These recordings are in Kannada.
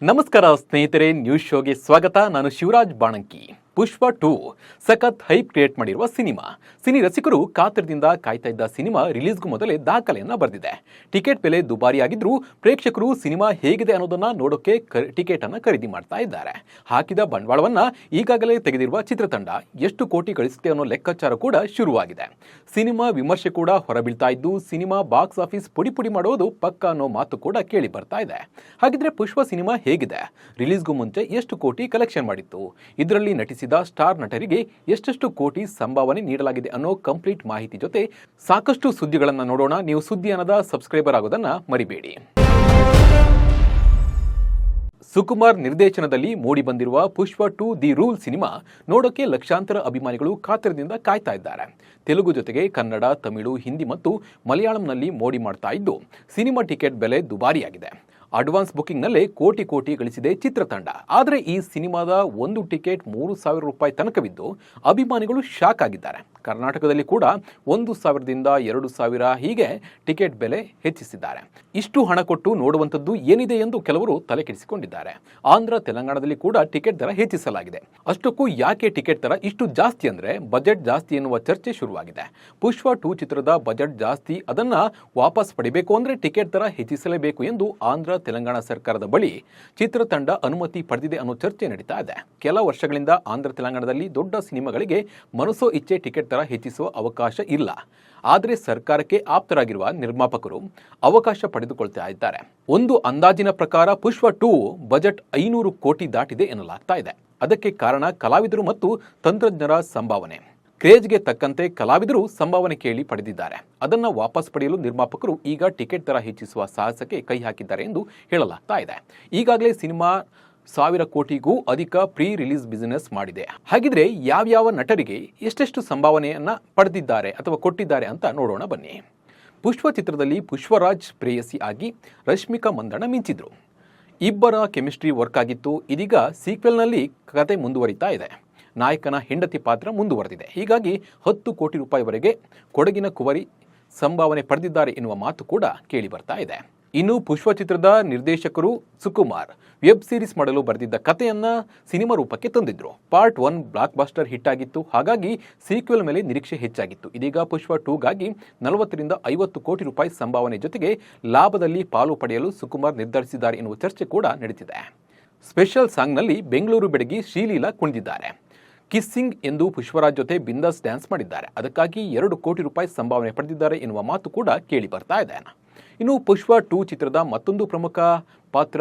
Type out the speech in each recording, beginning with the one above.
ನಮಸ್ಕಾರ ಸ್ನೇಹಿತರೆ, ನ್ಯೂಸ್ ಶೋಗೆ ಸ್ವಾಗತ. ನಾನು ಶಿವರಾಜ್ ಬಾಣಂಕಿ. ಪುಷ್ಪ 2 ಸಖತ್ ಹೈಪ್ ಕ್ರಿಯೇಟ್ ಮಾಡಿರುವ ಸಿನಿ ರಸಿಕರು ಕಾತರದಿಂದ ಕಾಯ್ತಾ ಇದ್ದ ಸಿನಿಮಾ ರಿಲೀಸ್ಗೂ ಮೊದಲೇ ದಾಖಲೆಯನ್ನ ಬರೆದಿದೆ. ಟಿಕೆಟ್ ಬೆಲೆ ದುಬಾರಿಯಾಗಿದ್ರೂ ಪ್ರೇಕ್ಷಕರು ಸಿನಿಮಾ ಹೇಗಿದೆ ಅನ್ನೋದನ್ನ ನೋಡೋಕೆ ಟಿಕೆಟ್ ಅನ್ನ ಖರೀದಿ ಮಾಡ್ತಾ ಇದ್ದಾರೆ. ಹಾಕಿದ ಬಂಡವಾಳವನ್ನ ಈಗಾಗಲೇ ತೆಗೆದಿರುವ ಚಿತ್ರತಂಡ ಎಷ್ಟು ಕೋಟಿ ಗಳಿಸುತ್ತೆ ಅನ್ನೋ ಲೆಕ್ಕಾಚಾರ ಕೂಡ ಶುರುವಾಗಿದೆ. ಸಿನಿಮಾ ವಿಮರ್ಶೆ ಕೂಡ ಹೊರಬೀಳ್ತಾ ಇದ್ದು ಸಿನಿಮಾ ಬಾಕ್ಸ್ ಆಫೀಸ್ ಪುಡಿ ಮಾಡೋದು ಪಕ್ಕ ಅನ್ನೋ ಮಾತು ಕೂಡ ಕೇಳಿ ಬರ್ತಾ ಇದೆ. ಹಾಗಿದ್ರೆ ಪುಷ್ಪ ಸಿನಿಮಾ ಹೇಗಿದೆ? ರಿಲೀಸ್ಗೂ ಮುಂಚೆ ಎಷ್ಟು ಕೋಟಿ ಕಲೆಕ್ಷನ್ ಮಾಡಿತ್ತು? ಇದರಲ್ಲಿ ನಟಿಸಿದ ಸ್ಟಾರ್ ನಟರಿಗೆ ಎಷ್ಟೆಷ್ಟು ಕೋಟಿ ಸಂಭಾವನೆ ನೀಡಲಾಗಿದೆ ಅನ್ನೋ ಕಂಪ್ಲೀಟ್ ಮಾಹಿತಿ ಜೊತೆ ಸಾಕಷ್ಟು ಸುದ್ದಿಗಳನ್ನ ನೋಡೋಣ. ನೀವು ಸುದ್ದಿ ಅನ್ನದ ಸಬ್ಸ್ಕ್ರೈಬರ್ ಆಗೋದನ್ನ ಮರಿಬೇಡಿ. ಸುಕುಮಾರ್ ನಿರ್ದೇಶನದಲ್ಲಿ ಮೂಡಿ ಬಂದಿರುವ ಪುಷ್ಪ 2 ದಿ ರೂಲ್ ಸಿನಿಮಾ ನೋಡೋಕೆ ಲಕ್ಷಾಂತರ ಅಭಿಮಾನಿಗಳು ಕಾತರದಿಂದ ಕಾಯ್ತಾ ಇದ್ದಾರೆ. ತೆಲುಗು ಜೊತೆಗೆ ಕನ್ನಡ, ತಮಿಳು, ಹಿಂದಿ ಮತ್ತು ಮಲಯಾಳಂನಲ್ಲಿ ಮೋಡಿ ಮಾಡ್ತಾ ಇದ್ದು ಸಿನಿಮಾ ಟಿಕೆಟ್ ಬೆಲೆ ದುಬಾರಿಯಾಗಿದೆ. ಅಡ್ವಾನ್ಸ್ ಬುಕಿಂಗ್ನಲ್ಲೇ ಕೋಟಿ ಗಳಿಸಿದೆ ಚಿತ್ರತಂಡ. ಆದರೆ ಈ ಸಿನಿಮಾದ ಒಂದು ಟಿಕೆಟ್ 3,000 ರೂಪಾಯಿ ತನಕವಿದ್ದು ಅಭಿಮಾನಿಗಳು ಶಾಕ್ ಆಗಿದ್ದಾರೆ. ಕರ್ನಾಟಕದಲ್ಲಿ ಕೂಡ 1,000ದಿಂದ 2,000 ಹೀಗೆ ಟಿಕೆಟ್ ಬೆಲೆ ಹೆಚ್ಚಿಸಿದ್ದಾರೆ. ಇಷ್ಟು ಹಣ ಕೊಟ್ಟು ನೋಡುವಂಥದ್ದು ಏನಿದೆ ಎಂದು ಕೆಲವರು ತಲೆ ಕೆಡಿಸಿಕೊಂಡಿದ್ದಾರೆ. ಆಂಧ್ರ, ತೆಲಂಗಾಣದಲ್ಲಿ ಕೂಡ ಟಿಕೆಟ್ ದರ ಹೆಚ್ಚಿಸಲಾಗಿದೆ. ಅಷ್ಟಕ್ಕೂ ಯಾಕೆ ಟಿಕೆಟ್ ದರ ಇಷ್ಟು ಜಾಸ್ತಿ ಅಂದ್ರೆ ಬಜೆಟ್ ಜಾಸ್ತಿ ಎನ್ನುವ ಚರ್ಚೆ ಶುರುವಾಗಿದೆ. ಪುಷ್ಪ 2 ಚಿತ್ರದ ಬಜೆಟ್ ಜಾಸ್ತಿ, ಅದನ್ನ ವಾಪಸ್ ಪಡಿಬೇಕು ಅಂದ್ರೆ ಟಿಕೆಟ್ ದರ ಹೆಚ್ಚಿಸಲೇಬೇಕು ಎಂದು ಆಂಧ್ರ, ತೆಲಂಗಾಣ ಸರ್ಕಾರದ ಬಳಿ ಚಿತ್ರತಂಡ ಅನುಮತಿ ಪಡೆದಿದೆ ಅನ್ನೋ ಚರ್ಚೆ ನಡೀತಾ ಇದೆ. ಕೆಲ ವರ್ಷಗಳಿಂದ ಆಂಧ್ರ, ತೆಲಂಗಾಣದಲ್ಲಿ ದೊಡ್ಡ ಸಿನಿಮಾಗಳಿಗೆ ಮನಸೋ ಇಚ್ಛೆ ಟಿಕೆಟ್ ದರ ಹೆಚ್ಚಿಸುವ ಅವಕಾಶ ಇಲ್ಲ. ಆದರೆ ಸರ್ಕಾರಕ್ಕೆ ಆಪ್ತರಾಗಿರುವ ನಿರ್ಮಾಪಕರು ಅವಕಾಶ ಪಡೆದುಕೊಳ್ತಾ ಇದ್ದಾರೆ. ಒಂದು ಅಂದಾಜಿನ ಪ್ರಕಾರ ಪುಷ್ಪ 2 ಬಜೆಟ್ 500 ಕೋಟಿ ದಾಟಿದೆ ಎನ್ನಲಾಗ್ತಾ ಇದೆ. ಅದಕ್ಕೆ ಕಾರಣ ಕಲಾವಿದರು ಮತ್ತು ತಂತ್ರಜ್ಞರ ಸಂಭಾವನೆ. ಕ್ರೇಜ್ಗೆ ತಕ್ಕಂತೆ ಕಲಾವಿದರು ಸಂಭಾವನೆ ಕೇಳಿ ಪಡೆದಿದ್ದಾರೆ. ಅದನ್ನು ವಾಪಸ್ ಪಡೆಯಲು ನಿರ್ಮಾಪಕರು ಈಗ ಟಿಕೆಟ್ ದರ ಹೆಚ್ಚಿಸುವ ಸಾಹಸಕ್ಕೆ ಕೈ ಹಾಕಿದ್ದಾರೆ ಎಂದು ಹೇಳಲಾಗ್ತಾ ಇದೆ. ಈಗಾಗಲೇ ಸಿನಿಮಾ 1,000 ಕೋಟಿಗೂ ಅಧಿಕ ಪ್ರೀ ರಿಲೀಸ್ ಬಿಸಿನೆಸ್ ಮಾಡಿದೆ. ಹಾಗಿದ್ರೆ ಯಾವ್ಯಾವ ನಟರಿಗೆ ಎಷ್ಟೆಷ್ಟು ಸಂಭಾವನೆಯನ್ನ ಪಡೆದಿದ್ದಾರೆ ಅಥವಾ ಕೊಟ್ಟಿದ್ದಾರೆ ಅಂತ ನೋಡೋಣ ಬನ್ನಿ. ಪುಷ್ಪ ಚಿತ್ರದಲ್ಲಿ ಪುಷ್ಪರಾಜ್ ಪ್ರೇಯಸಿ ಆಗಿ ರಶ್ಮಿಕಾ ಮಂದಣ್ಣ ಮಿಂಚಿದ್ರು. ಇಬ್ಬರ ಕೆಮಿಸ್ಟ್ರಿ ವರ್ಕ್ ಆಗಿತ್ತು. ಇದೀಗ ಸೀಕ್ವೆಲ್ನಲ್ಲಿ ಕತೆ ಮುಂದುವರಿತಾ ಇದೆ. ನಾಯಕನ ಹೆಂಡತಿ ಪಾತ್ರ ಮುಂದುವರೆದಿದೆ. ಹೀಗಾಗಿ 10 ಕೋಟಿ ರೂಪಾಯಿವರೆಗೆ ಕೊಡಗಿನ ಕುವರಿ ಸಂಭಾವನೆ ಪಡೆದಿದ್ದಾರೆ ಎನ್ನುವ ಮಾತು ಕೂಡ ಕೇಳಿ ಬರ್ತಾ ಇದೆ. ಇನ್ನು ಪುಷ್ಪ ಚಿತ್ರದ ನಿರ್ದೇಶಕರು ಸುಕುಮಾರ್ ವೆಬ್ ಸೀರೀಸ್ ಮಾಡಲು ಬರೆದಿದ್ದ ಕಥೆಯನ್ನ ಸಿನಿಮಾ ರೂಪಕ್ಕೆ ತಂದಿದ್ರು. ಪಾರ್ಟ್ 1 ಬ್ಲಾಕ್ ಬಾಸ್ಟರ್ ಹಿಟ್ ಆಗಿತ್ತು. ಹಾಗಾಗಿ ಸೀಕ್ವೆಲ್ ಮೇಲೆ ನಿರೀಕ್ಷೆ ಹೆಚ್ಚಾಗಿತ್ತು. ಇದೀಗ ಪುಷ್ಪ 2ಗಾಗಿ 40ರಿಂದ 50 ಕೋಟಿ ರೂಪಾಯಿ ಸಂಭಾವನೆ ಜೊತೆಗೆ ಲಾಭದಲ್ಲಿ ಪಾಲು ಪಡೆಯಲು ಸುಕುಮಾರ್ ನಿರ್ಧರಿಸಿದ್ದಾರೆ ಎನ್ನುವ ಚರ್ಚೆ ಕೂಡ ನಡೀತಿದೆ. ಸ್ಪೆಷಲ್ ಸಾಂಗ್ನಲ್ಲಿ ಬೆಂಗಳೂರು ಬೆಡಗಿ ಶ್ರೀಲೀಲಾ ಕುಣಿದಿದ್ದಾರೆ. ಕಿಸ್ಸಿಂಗ್ ಎಂದು ಪುಷ್ಪರಾಜ್ ಜೊತೆ ಬಿಂದಾಸ್ ಡ್ಯಾನ್ಸ್ ಮಾಡಿದ್ದಾರೆ. ಅದಕ್ಕಾಗಿ 2 ಕೋಟಿ ರೂಪಾಯಿ ಸಂಭಾವನೆ ಪಡೆದಿದ್ದಾರೆ ಎನ್ನುವ ಮಾತು ಕೂಡ ಕೇಳಿ ಬರ್ತಾ ಇದೆ. ಇನ್ನು ಪುಷ್ಪ 2 ಚಿತ್ರದ ಮತ್ತೊಂದು ಪ್ರಮುಖ ಪಾತ್ರ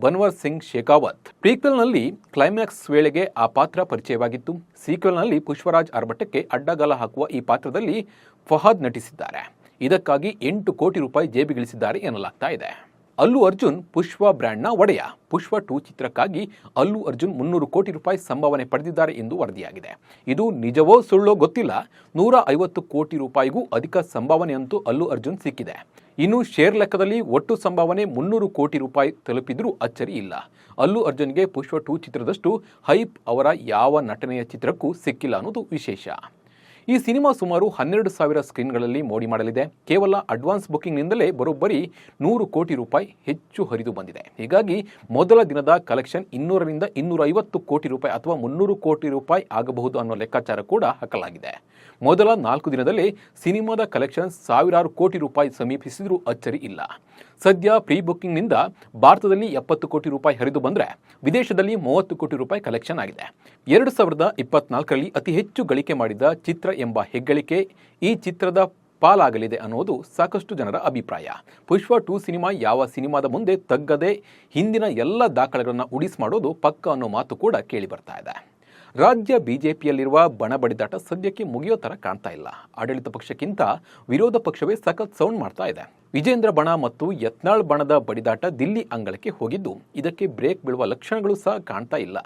ಬನ್ವರ್ ಸಿಂಗ್ ಶೇಖಾವತ್. ಪ್ರೀಕ್ವೆಲ್ನಲ್ಲಿ ಕ್ಲೈಮ್ಯಾಕ್ಸ್ ವೇಳೆಗೆ ಆ ಪಾತ್ರ ಪರಿಚಯವಾಗಿತ್ತು. ಸೀಕ್ವೆಲ್ನಲ್ಲಿ ಪುಷ್ಪರಾಜ್ ಅರ್ಭಟಕ್ಕೆ ಅಡ್ಡಗಾಲ ಹಾಕುವ ಈ ಪಾತ್ರದಲ್ಲಿ ಫಹದ್ ನಟಿಸಿದ್ದಾರೆ. ಇದಕ್ಕಾಗಿ 8 ಕೋಟಿ ರೂಪಾಯಿ ಜೇಬಿಗಿಳಿಸಿದ್ದಾರೆ ಎನ್ನಲಾಗ್ತಾ ಇದೆ. ಅಲ್ಲು ಅರ್ಜುನ್ ಪುಷ್ಪ ಬ್ರ್ಯಾಂಡ್ನ ಒಡೆಯ. ಪುಷ್ಪ 2 ಚಿತ್ರಕ್ಕಾಗಿ ಅಲ್ಲು ಅರ್ಜುನ್ 300 ಕೋಟಿ ರೂಪಾಯಿ ಸಂಭಾವನೆ ಪಡೆದಿದ್ದಾರೆ ಎಂದು ವರದಿಯಾಗಿದೆ. ಇದು ನಿಜವೋ ಸುಳ್ಳೋ ಗೊತ್ತಿಲ್ಲ. 150 ಕೋಟಿ ರೂಪಾಯಿಗೂ ಅಧಿಕ ಸಂಭಾವನೆಯಂತೂ ಅಲ್ಲು ಅರ್ಜುನ್ ಸಿಕ್ಕಿದೆ. ಇನ್ನು ಶೇರ್ ಲೆಕ್ಕದಲ್ಲಿ ಒಟ್ಟು ಸಂಭಾವನೆ 300 ಕೋಟಿ ರೂಪಾಯಿ ತಲುಪಿದ್ರೂ ಅಚ್ಚರಿ ಇಲ್ಲ. ಅಲ್ಲು ಅರ್ಜುನ್ಗೆ ಪುಷ್ಪ 2 ಚಿತ್ರದಷ್ಟು ಹೈಪ್ ಅವರ ಯಾವ ನಟನೆಯ ಚಿತ್ರಕ್ಕೂ ಸಿಕ್ಕಿಲ್ಲ ಅನ್ನೋದು ವಿಶೇಷ. ಈ ಸಿನಿಮಾ ಸುಮಾರು 12,000 ಸ್ಕ್ರೀನ್ಗಳಲ್ಲಿ ಮೋಡಿ ಮಾಡಲಿದೆ. ಕೇವಲ ಅಡ್ವಾನ್ಸ್ ಬುಕಿಂಗ್ನಿಂದಲೇ ಬರೋಬ್ಬರಿ 100 ಕೋಟಿ ರೂಪಾಯಿ ಹೆಚ್ಚು ಹರಿದು ಬಂದಿದೆ. ಹೀಗಾಗಿ ಮೊದಲ ದಿನದ ಕಲೆಕ್ಷನ್ 200ರಿಂದ 250 ಕೋಟಿ ರೂಪಾಯಿ ಅಥವಾ 300 ಕೋಟಿ ರೂಪಾಯಿ ಆಗಬಹುದು ಅನ್ನೋ ಲೆಕ್ಕಾಚಾರ ಕೂಡ ಹಾಕಲಾಗಿದೆ. ಮೊದಲ 4 ದಿನದಲ್ಲೇ ಸಿನಿಮಾದ ಕಲೆಕ್ಷನ್ ಸಾವಿರಾರು ಕೋಟಿ ರೂಪಾಯಿ ಸಮೀಪಿಸಿದ್ರೂ ಅಚ್ಚರಿ ಇಲ್ಲ. ಸದ್ಯ ಪ್ರೀ ಬುಕಿಂಗ್ನಿಂದ ಭಾರತದಲ್ಲಿ 70 ಕೋಟಿ ರೂಪಾಯಿ ಹರಿದು ಬಂದರೆ ವಿದೇಶದಲ್ಲಿ 30 ಕೋಟಿ ರೂಪಾಯಿ ಕಲೆಕ್ಷನ್ ಆಗಿದೆ. 2024ರಲ್ಲಿ ಅತಿ ಹೆಚ್ಚು ಗಳಿಕೆ ಮಾಡಿದ ಚಿತ್ರ ಎಂಬ ಹೆಗ್ಗಳಿಕೆ ಈ ಚಿತ್ರದ ಪಾಲಾಗಲಿದೆ ಅನ್ನೋದು ಸಾಕಷ್ಟು ಜನರ ಅಭಿಪ್ರಾಯ. ಪುಷ್ಪ 2 ಸಿನಿಮಾ ಯಾವ ಸಿನಿಮಾದ ಮುಂದೆ ತಗ್ಗದೆ ಹಿಂದಿನ ಎಲ್ಲ ದಾಖಲೆಗಳನ್ನು ಉಡಿಸ್ ಮಾಡೋದು ಪಕ್ಕ ಅನ್ನೋ ಮಾತು ಕೂಡ ಕೇಳಿ ಬರ್ತಾ ಇದೆ. ರಾಜ್ಯ ಬಿಜೆಪಿಯಲ್ಲಿರುವ ಬಣ ಬಡಿದಾಟ ಸದ್ಯಕ್ಕೆ ಮುಗಿಯೋ ತರ ಕಾಣ್ತಾ ಇಲ್ಲ. ಆಡಳಿತ ಪಕ್ಷಕ್ಕಿಂತ ವಿರೋಧ ಪಕ್ಷವೇ ಸಖತ್ ಸೌಂಡ್ ಮಾಡ್ತಾ ಇದೆ. ವಿಜೇಂದ್ರ ಬಣ ಮತ್ತು ಯತ್ನಾಳ್ ಬಣದ ಬಡಿದಾಟ ದಿಲ್ಲಿ ಅಂಗಳಕ್ಕೆ ಹೋಗಿದ್ದು ಇದಕ್ಕೆ ಬ್ರೇಕ್ ಬೀಳುವ ಲಕ್ಷಣಗಳು ಸಹ ಕಾಣ್ತಾ ಇಲ್ಲ.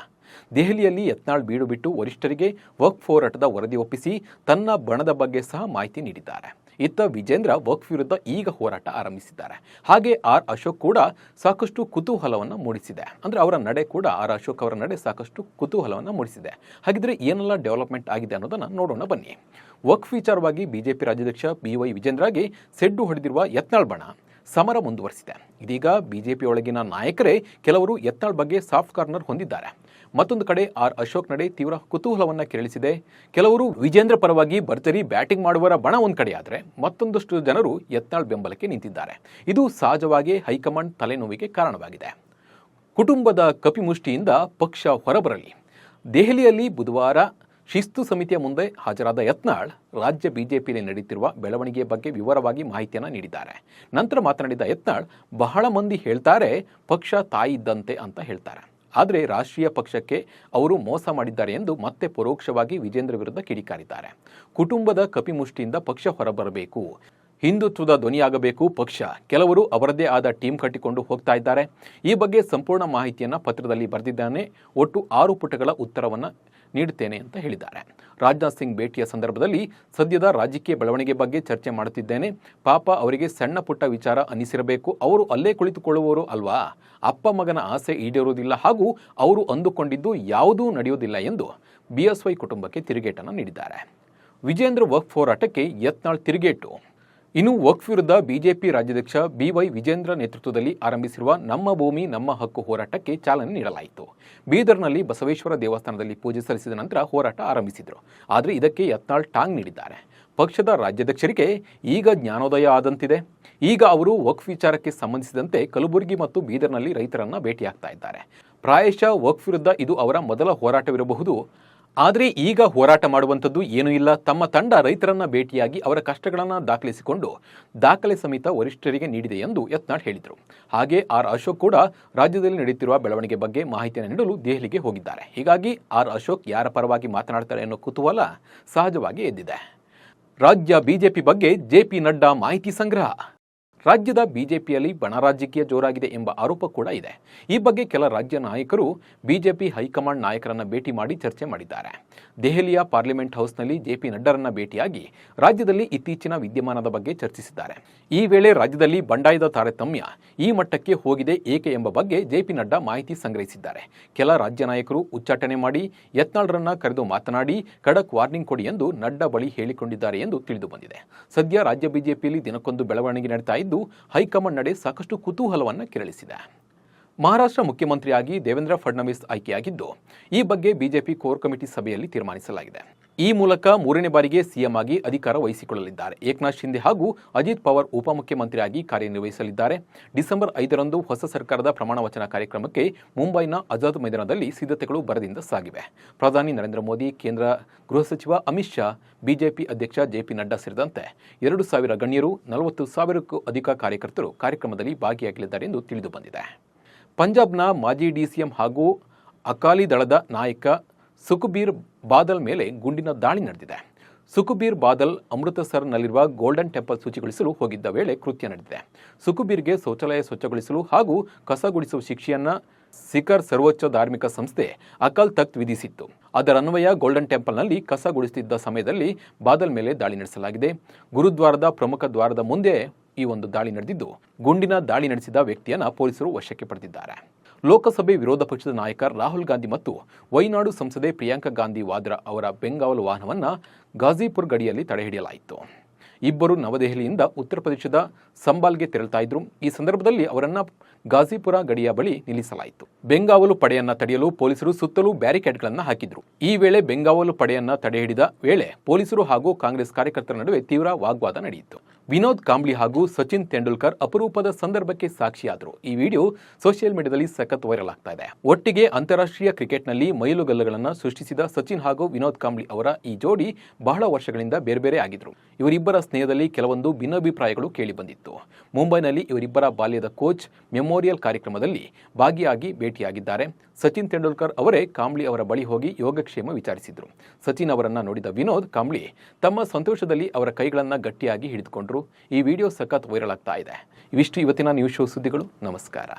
ದೆಹಲಿಯಲ್ಲಿ ಯತ್ನಾಳ್ ಬೀಡು ಬಿಟ್ಟು ವರಿಷ್ಠರಿಗೆ ವಕ್ಫ್ ಹೋರಾಟದ ವರದಿ ಒಪ್ಪಿಸಿ ತನ್ನ ಬಣದ ಬಗ್ಗೆ ಸಹ ಮಾಹಿತಿ ನೀಡಿದ್ದಾರೆ. ಇತ್ತ ವಿಜೇಂದ್ರ ವಕ್ಫ್ ವಿರುದ್ಧ ಈಗ ಹೋರಾಟ ಆರಂಭಿಸಿದ್ದಾರೆ. ಹಾಗೆ ಆರ್ ಅಶೋಕ್ ಕೂಡ ಸಾಕಷ್ಟು ಕುತೂಹಲವನ್ನು ಮೂಡಿಸಿದೆ. ಅಂದರೆ ಅವರ ನಡೆ ಕೂಡ ಆರ್ ಅಶೋಕ್ ಅವರ ನಡೆ ಸಾಕಷ್ಟು ಕುತೂಹಲವನ್ನು ಮೂಡಿಸಿದೆ. ಹಾಗಿದ್ರೆ ಏನೆಲ್ಲ ಡೆವಲಪ್ಮೆಂಟ್ ಆಗಿದೆ ಅನ್ನೋದನ್ನು ನೋಡೋಣ ಬನ್ನಿ. ವಕ್ಫ್ ವಿಚಾರವಾಗಿ ಬಿಜೆಪಿ ರಾಜ್ಯಾಧ್ಯಕ್ಷ BY ವಿಜೇಂದ್ರಗೆ ಸೆಡ್ಡು ಹೊಡೆದಿರುವ ಯತ್ನಾಳ್ ಬಣ ಸಮರ ಮುಂದುವರಿಸಿದೆ. ಇದೀಗ ಬಿಜೆಪಿಯೊಳಗಿನ ನಾಯಕರೇ ಕೆಲವರು ಯತ್ನಾಳ್ ಬಗ್ಗೆ ಸಾಫ್ಟ್ ಕಾರ್ನರ್ ಹೊಂದಿದ್ದಾರೆ. ಮತ್ತೊಂದು ಕಡೆ ಆರ್ ಅಶೋಕ್ ನಡೆ ತೀವ್ರ ಕುತೂಹಲವನ್ನ ಕೆರಳಿಸಿದೆ. ಕೆಲವರು ವಿಜೇಂದ್ರ ಪರವಾಗಿ ಭರ್ಜರಿ ಬ್ಯಾಟಿಂಗ್ ಮಾಡುವವರ ಬಣ ಒಂದ್ ಕಡೆಯಾದರೆ ಮತ್ತೊಂದಷ್ಟು ಜನರು ಯತ್ನಾಳ್ ಬೆಂಬಲಕ್ಕೆ ನಿಂತಿದ್ದಾರೆ. ಇದು ಸಹಜವಾಗಿ ಹೈಕಮಾಂಡ್ ತಲೆನೋವಿಗೆ ಕಾರಣವಾಗಿದೆ. ಕುಟುಂಬದ ಕಪಿಮುಷ್ಟಿಯಿಂದ ಪಕ್ಷ ಹೊರಬರಲಿ. ದೆಹಲಿಯಲ್ಲಿ ಬುಧವಾರ ಶಿಸ್ತು ಸಮಿತಿಯ ಮುಂದೆ ಹಾಜರಾದ ಯತ್ನಾಳ್ ರಾಜ್ಯ ಬಿಜೆಪಿಯಲ್ಲಿ ನಡೆಯುತ್ತಿರುವ ಬೆಳವಣಿಗೆಯ ಬಗ್ಗೆ ವಿವರವಾಗಿ ಮಾಹಿತಿಯನ್ನು ನೀಡಿದ್ದಾರೆ. ನಂತರ ಮಾತನಾಡಿದ ಯತ್ನಾಳ್, ಬಹಳ ಮಂದಿ ಹೇಳ್ತಾರೆ ಪಕ್ಷ ತಾಯಿ ಇದ್ದಂತೆ ಅಂತ ಹೇಳ್ತಾರೆ, ಆದರೆ ರಾಷ್ಟ್ರೀಯ ಪಕ್ಷಕ್ಕೆ ಅವರು ಮೋಸ ಮಾಡಿದ್ದಾರೆ ಎಂದು ಮತ್ತೆ ಪರೋಕ್ಷವಾಗಿ ವಿಜೇಂದ್ರ ವಿರುದ್ಧ ಕಿಡಿಕಾರಿದ್ದಾರೆ. ಕುಟುಂಬದ ಕಪಿಮುಷ್ಟಿಯಿಂದ ಪಕ್ಷ ಹೊರಬರಬೇಕು, ಹಿಂದುತ್ವದ ಧ್ವನಿಯಾಗಬೇಕು ಪಕ್ಷ. ಕೆಲವರು ಅವರದೇ ಆದ ಟೀಮ್ ಕಟ್ಟಿಕೊಂಡು ಹೋಗ್ತಾ ಇದ್ದಾರೆ. ಈ ಬಗ್ಗೆ ಸಂಪೂರ್ಣ ಮಾಹಿತಿಯನ್ನು ಪತ್ರದಲ್ಲಿ ಬರೆದಿದ್ದಾನೆ. ಒಟ್ಟು 6 ಪುಟಗಳ ಉತ್ತರವನ್ನು ನೀಡುತ್ತೇನೆ ಅಂತ ಹೇಳಿದ್ದಾರೆ. ರಾಜನಾಥ್ ಸಿಂಗ್ ಭೇಟಿಯ ಸಂದರ್ಭದಲ್ಲಿ ಸದ್ಯದ ರಾಜಕೀಯ ಬೆಳವಣಿಗೆ ಬಗ್ಗೆ ಚರ್ಚೆ ಮಾಡುತ್ತಿದ್ದೇನೆ. ಪಾಪ ಅವರಿಗೆ ಸಣ್ಣ ಪುಟ್ಟ ವಿಚಾರ ಅನ್ನಿಸಿರಬೇಕು. ಅವರು ಅಲ್ಲೇ ಕುಳಿತುಕೊಳ್ಳುವವರು ಅಲ್ವಾ. ಅಪ್ಪ ಮಗನ ಆಸೆ ಈಡೇರುವುದಿಲ್ಲ ಹಾಗೂ ಅವರು ಅಂದುಕೊಂಡಿದ್ದು ಯಾವುದೂ ನಡೆಯುವುದಿಲ್ಲ ಎಂದು ಬಿಎಸ್ವೈ ಕುಟುಂಬಕ್ಕೆ ತಿರುಗೇಟನ್ನು ನೀಡಿದ್ದಾರೆ. ವಿಜೇಂದ್ರ ವಕ್ಫ್ ಹೋರಾಟಕ್ಕೆ ಯತ್ನಾಳ್ ತಿರುಗೇಟು. ಇನ್ನು ವಕ್ಫ್ ವಿರುದ್ಧ ಬಿಜೆಪಿ ರಾಜ್ಯಾಧ್ಯಕ್ಷ ಬಿವೈ ವಿಜೇಂದ್ರ ನೇತೃತ್ವದಲ್ಲಿ ಆರಂಭಿಸಿರುವ ನಮ್ಮ ಭೂಮಿ ನಮ್ಮ ಹಕ್ಕು ಹೋರಾಟಕ್ಕೆ ಚಾಲನೆ ನೀಡಲಾಯಿತು. ಬೀದರ್ನಲ್ಲಿ ಬಸವೇಶ್ವರ ದೇವಸ್ಥಾನದಲ್ಲಿ ಪೂಜೆ ಸಲ್ಲಿಸಿದ ನಂತರ ಹೋರಾಟ ಆರಂಭಿಸಿದರು. ಆದರೆ ಇದಕ್ಕೆ ಯತ್ನಾಳ್ ಟಾಂಗ್ ನೀಡಿದ್ದಾರೆ. ಪಕ್ಷದ ರಾಜ್ಯಾಧ್ಯಕ್ಷರಿಗೆ ಈಗ ಜ್ಞಾನೋದಯ ಆದಂತಿದೆ. ಈಗ ಅವರು ವಕ್ಫ್ ವಿಚಾರಕ್ಕೆ ಸಂಬಂಧಿಸಿದಂತೆ ಕಲಬುರಗಿ ಮತ್ತು ಬೀದರ್ನಲ್ಲಿ ರೈತರನ್ನ ಭೇಟಿಯಾಗ್ತಾ ಇದ್ದಾರೆ. ಪ್ರಾಯಶಃ ವಕ್ಫ್ ವಿರುದ್ಧ ಇದು ಅವರ ಮೊದಲ ಹೋರಾಟವಿರಬಹುದು. ಆದರೆ ಈಗ ಹೋರಾಟ ಮಾಡುವಂಥದ್ದು ಏನೂ ಇಲ್ಲ. ತಮ್ಮ ತಂಡ ರೈತರನ್ನ ಭೇಟಿಯಾಗಿ ಅವರ ಕಷ್ಟಗಳನ್ನು ದಾಖಲಿಸಿಕೊಂಡು ದಾಖಲೆ ಸಮೇತ ವರಿಷ್ಠರಿಗೆ ನೀಡಿದೆ ಎಂದು ಯತ್ನಾಳ್ ಹೇಳಿದರು. ಹಾಗೆ ಆರ್ ಅಶೋಕ್ ಕೂಡ ರಾಜ್ಯದಲ್ಲಿ ನಡೆಯುತ್ತಿರುವ ಬೆಳವಣಿಗೆ ಬಗ್ಗೆ ಮಾಹಿತಿಯನ್ನು ನೀಡಲು ದೆಹಲಿಗೆ ಹೋಗಿದ್ದಾರೆ. ಹೀಗಾಗಿ ಆರ್ ಅಶೋಕ್ ಯಾರ ಪರವಾಗಿ ಮಾತನಾಡ್ತಾರೆ ಅನ್ನೋ ಕುತೂಹಲ ಸಹಜವಾಗಿ ಎದ್ದಿದೆ. ರಾಜ್ಯ ಬಿಜೆಪಿ ಬಗ್ಗೆ ಜೆಪಿ ನಡ್ಡಾ ಮಾಹಿತಿ ಸಂಗ್ರಹ. ರಾಜ್ಯದ ಬಿಜೆಪಿಯಲ್ಲಿ ಬಣ ರಾಜಕೀಯ ಜೋರಾಗಿದೆ ಎಂಬ ಆರೋಪ ಕೂಡ ಇದೆ. ಈ ಬಗ್ಗೆ ಕೆಲ ರಾಜ್ಯ ನಾಯಕರು ಬಿಜೆಪಿ ಹೈಕಮಾಂಡ್ ನಾಯಕರನ್ನ ಭೇಟಿ ಮಾಡಿ ಚರ್ಚೆ ಮಾಡಿದ್ದಾರೆ. ದೆಹಲಿಯ ಪಾರ್ಲಿಮೆಂಟ್ ಹೌಸ್ನಲ್ಲಿ ಜೆಪಿ ನಡ್ಡಾರನ್ನ ಭೇಟಿಯಾಗಿ ರಾಜ್ಯದಲ್ಲಿ ಇತ್ತೀಚಿನ ವಿದ್ಯಮಾನದ ಬಗ್ಗೆ ಚರ್ಚಿಸಿದ್ದಾರೆ. ಈ ವೇಳೆ ರಾಜ್ಯದಲ್ಲಿ ಬಂಡಾಯದ ತಾರತಮ್ಯ ಈ ಮಟ್ಟಕ್ಕೆ ಹೋಗಿದೆ ಏಕೆ ಎಂಬ ಬಗ್ಗೆ ಜೆಪಿ ನಡ್ಡಾ ಮಾಹಿತಿ ಸಂಗ್ರಹಿಸಿದ್ದಾರೆ. ಕೆಲ ರಾಜ್ಯ ನಾಯಕರು ಉಚ್ಚಾಟನೆ ಮಾಡಿ ಯತ್ನಾಳ್ರನ್ನ ಕರೆದು ಮಾತನಾಡಿ ಖಡಕ್ ವಾರ್ನಿಂಗ್ ಕೊಡಿ ಎಂದು ನಡ್ಡಾ ಬಳಿ ಹೇಳಿಕೊಂಡಿದ್ದಾರೆ ಎಂದು ತಿಳಿದು ಬಂದಿದೆ. ಸದ್ಯ ರಾಜ್ಯ ಬಿಜೆಪಿಯಲ್ಲಿ ದಿನಕ್ಕೊಂದು ಬೆಳವಣಿಗೆ ನಡೀತಾ ಇದ್ದು ಹೈಕಮಾಂಡ್ ನಡೆ ಸಾಕಷ್ಟು ಕುತೂಹಲವನ್ನು ಕೆರಳಿಸಿದೆ. ಮಹಾರಾಷ್ಟ್ರ ಮುಖ್ಯಮಂತ್ರಿಯಾಗಿ ದೇವೇಂದ್ರ ಫಡ್ನವೀಸ್ ಆಯ್ಕೆಯಾಗಿದ್ದು ಈ ಬಗ್ಗೆ ಬಿಜೆಪಿ ಕೋರ್ ಕಮಿಟಿ ಸಭೆಯಲ್ಲಿ ತೀರ್ಮಾನಿಸಲಾಗಿದೆ. ಈ ಮೂಲಕ 3ನೇ ಬಾರಿಗೆ ಸಿಎಂ ಆಗಿ ಅಧಿಕಾರ ವಹಿಸಿಕೊಳ್ಳಲಿದ್ದಾರೆ. ಏಕನಾಥ್ ಶಿಂದೆ ಹಾಗೂ ಅಜಿತ್ ಪವಾರ್ ಉಪಮುಖ್ಯಮಂತ್ರಿಯಾಗಿ ಕಾರ್ಯನಿರ್ವಹಿಸಲಿದ್ದಾರೆ. ಡಿಸೆಂಬರ್ 5ರಂದು ಹೊಸ ಸರ್ಕಾರದ ಪ್ರಮಾಣ ವಚನ ಕಾರ್ಯಕ್ರಮಕ್ಕೆ ಮುಂಬೈನ ಆಜಾದ್ ಮೈದಾನದಲ್ಲಿ ಸಿದ್ಧತೆಗಳು ಭರದಿಂದ ಸಾಗಿವೆ. ಪ್ರಧಾನಿ ನರೇಂದ್ರ ಮೋದಿ, ಕೇಂದ್ರ ಗೃಹ ಸಚಿವ ಅಮಿತ್ ಶಾ, ಬಿಜೆಪಿ ಅಧ್ಯಕ್ಷ ಜೆಪಿ ನಡ್ಡಾ ಸೇರಿದಂತೆ 2,000 ಗಣ್ಯರು, 40,000ಕ್ಕೂ ಅಧಿಕ ಕಾರ್ಯಕರ್ತರು ಕಾರ್ಯಕ್ರಮದಲ್ಲಿ ಭಾಗಿಯಾಗಲಿದ್ದಾರೆ ಎಂದು ತಿಳಿದು ಬಂದಿದೆ. ಪಂಜಾಬ್ನ ಮಾಜಿ ಡಿಸಿಎಂ ಹಾಗೂ ಅಕಾಲಿ ದಳದ ನಾಯಕ ಸುಖಬೀರ್ ಬಾದಲ್ ಮೇಲೆ ಗುಂಡಿನ ದಾಳಿ ನಡೆದಿದೆ. ಸುಖಬೀರ್ ಬಾದಲ್ ಅಮೃತಸರ್ನಲ್ಲಿರುವ ಗೋಲ್ಡನ್ ಟೆಂಪಲ್ ಶುಚಿಗೊಳಿಸಲು ಹೋಗಿದ್ದ ವೇಳೆ ಕೃತ್ಯ ನಡೆದಿದೆ. ಸುಖಬೀರ್ಗೆ ಶೌಚಾಲಯ ಸ್ವಚ್ಛಗೊಳಿಸಲು ಹಾಗೂ ಕಸ ಗುಡಿಸುವ ಶಿಕ್ಷೆಯನ್ನ ಸಿಖರ್ ಸರ್ವೋಚ್ಚ ಧಾರ್ಮಿಕ ಸಂಸ್ಥೆ ಅಕಾಲ್ ತಖ್ತ್ ವಿಧಿಸಿತ್ತು. ಅದರನ್ವಯ ಗೋಲ್ಡನ್ ಟೆಂಪಲ್ನಲ್ಲಿ ಕಸ ಗುಡಿಸುತ್ತಿದ್ದ ಸಮಯದಲ್ಲಿ ಬಾದಲ್ ಮೇಲೆ ದಾಳಿ ನಡೆಸಲಾಗಿದೆ. ಗುರುದ್ವಾರದ ಪ್ರಮುಖ ದ್ವಾರದ ಮುಂದೆ ಈ ಒಂದು ದಾಳಿ ನಡೆದಿದ್ದು ಗುಂಡಿನ ದಾಳಿ ನಡೆಸಿದ ವ್ಯಕ್ತಿಯನ್ನ ಪೊಲೀಸರು ವಶಕ್ಕೆ ಪಡೆದಿದ್ದಾರೆ. ಲೋಕಸಭೆ ವಿರೋಧ ಪಕ್ಷದ ನಾಯಕ ರಾಹುಲ್ ಗಾಂಧಿ ಮತ್ತು ವೈನಾಡು ಸಂಸದೆ ಪ್ರಿಯಾಂಕಾ ಗಾಂಧಿ ವಾದ್ರಾ ಅವರ ಬೆಂಗಾವಲು ವಾಹನವನ್ನು ಗಾಜಿಪುರ್ ಗಡಿಯಲ್ಲಿ ತಡೆಹಿಡಿಯಲಾಯಿತು. ಇಬ್ಬರು ನವದೆಹಲಿಯಿಂದ ಉತ್ತರ ಪ್ರದೇಶದ ಸಂಬಾಲ್ಗೆ ತೆರಳುತ್ತಾ ಇದ್ರು. ಈ ಸಂದರ್ಭದಲ್ಲಿ ಅವರನ್ನ ಗಾಜಿಪುರ ಗಡಿಯ ಬಳಿ ನಿಲ್ಲಿಸಲಾಯಿತು. ಬೆಂಗಾವಲು ಪಡೆಯನ್ನ ತಡೆಯಲು ಪೊಲೀಸರು ಸುತ್ತಲೂ ಬ್ಯಾರಿಕೇಡ್ಗಳನ್ನು ಹಾಕಿದ್ರು. ಈ ವೇಳೆ ಬೆಂಗಾವಲು ಪಡೆಯನ್ನ ತಡೆಹಿಡಿದ ವೇಳೆ ಪೊಲೀಸರು ಹಾಗೂ ಕಾಂಗ್ರೆಸ್ ಕಾರ್ಯಕರ್ತರ ನಡುವೆ ತೀವ್ರ ವಾಗ್ವಾದ ನಡೆಯಿತು. ವಿನೋದ್ ಕಾಂಬ್ಲಿ ಹಾಗೂ ಸಚಿನ್ ತೆಂಡೂಲ್ಕರ್ ಅಪರೂಪದ ಸಂದರ್ಭಕ್ಕೆ ಸಾಕ್ಷಿಯಾದರು. ಈ ವಿಡಿಯೋ ಸೋಷಿಯಲ್ ಮೀಡಿಯಾದಲ್ಲಿ ಸಖತ್ ವೈರಲ್ ಆಗ್ತಾ ಇದೆ. ಒಟ್ಟಿಗೆ ಅಂತಾರಾಷ್ಟ್ರೀಯ ಕ್ರಿಕೆಟ್ನಲ್ಲಿ ಮೈಲುಗಲ್ಲುಗಳನ್ನು ಸೃಷ್ಟಿಸಿದ ಸಚಿನ್ ಹಾಗೂ ವಿನೋದ್ ಕಾಂಬ್ಲಿ ಅವರ ಈ ಜೋಡಿ ಬಹಳ ವರ್ಷಗಳಿಂದ ಬೇರೆ ಬೇರೆ ಆಗಿದ್ರು. ಇವರಿಬ್ಬರ ಸ್ನೇಹದಲ್ಲಿ ಕೆಲವೊಂದು ಭಿನ್ನಾಭಿಪ್ರಾಯಗಳು ಕೇಳಿಬಂದಿತ್ತು. ಮುಂಬೈನಲ್ಲಿ ಇವರಿಬ್ಬರ ಬಾಲ್ಯದ ಕೋಚ್ ಮೆಮೋರಿಯಲ್ ಕಾರ್ಯಕ್ರಮದಲ್ಲಿ ಭಾಗಿಯಾಗಿ ಭೇಟಿಯಾಗಿದ್ದಾರೆ. ಸಚಿನ್ ತೆಂಡೂಲ್ಕರ್ ಅವರೇ ಕಾಂಬ್ಲಿ ಅವರ ಬಳಿ ಹೋಗಿ ಯೋಗಕ್ಷೇಮ ವಿಚಾರಿಸಿದ್ರು. ಸಚಿನ್ ಅವರನ್ನ ನೋಡಿದ ವಿನೋದ್ ಕಾಂಬ್ಲಿ ತಮ್ಮ ಸಂತೋಷದಲ್ಲಿ ಅವರ ಕೈಗಳನ್ನು ಗಟ್ಟಿಯಾಗಿ ಹಿಡಿದುಕೊಂಡ್ರು. ಈ ವಿಡಿಯೋ ಸಖತ್ ವೈರಲ್ ಆಗ್ತಾ ಇದೆ. ಇವಿಷ್ಟು ಇವತ್ತಿನ ನ್ಯೂಸ್ ಶೋ ಸುದ್ದಿಗಳು. ನಮಸ್ಕಾರ.